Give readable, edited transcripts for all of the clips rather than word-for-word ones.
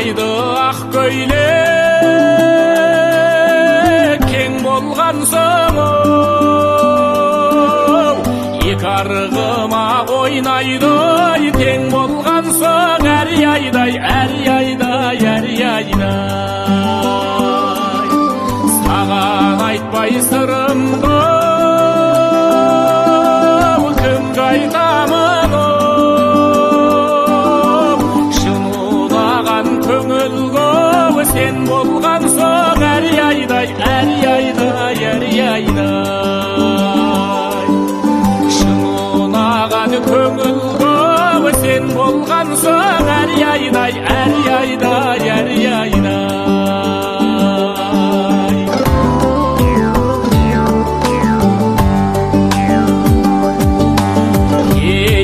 ойнайды ақ көйлек кең болған соң екі арғыма ойнайды тең болған соң әр-яйдай саған айтпай сырымды кімге айтамын шынылаған көңілге сен болған соң әр-яйдай шынылаған көңілге сен болған соң әр-яйдай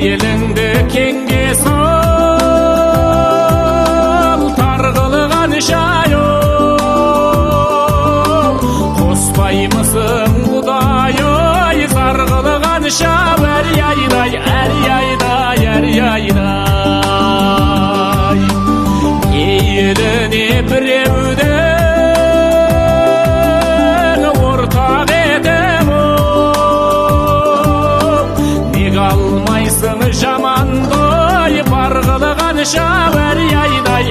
еліңді кеңге сол тарғылған шайы қоспаймысың құдай тарғылған шау әр-яйдай еліне біреудің ортақ етем неге алмайсың жаманды бар қылған шау әр-яйдай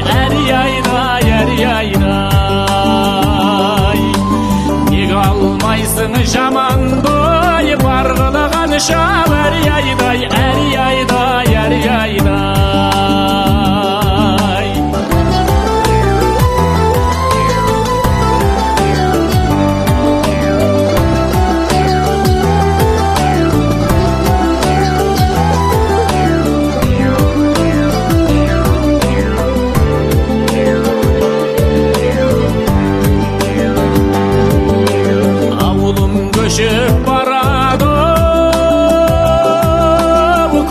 неге алмайсың жаманды бар қылған шау әр-яйдай көшіп барады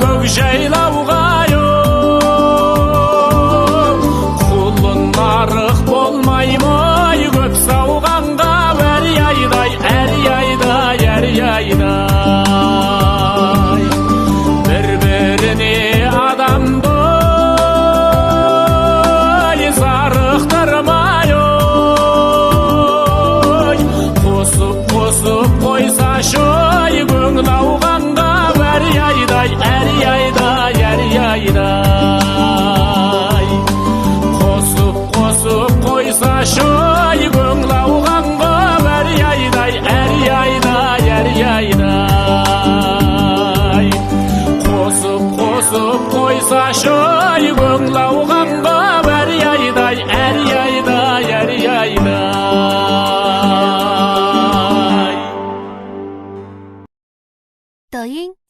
көкжайлауға құлын нарық болмай ма көп сауғанға әр-яйдай бір-біріне адамды зарықтырмай қосып қойсашы көңіл ауғанға әр-яйдай қосып қойсашы көңіл ауғанға әр-яйдай қосып қойсашы көңіл ауғанға әр-яйдай抖音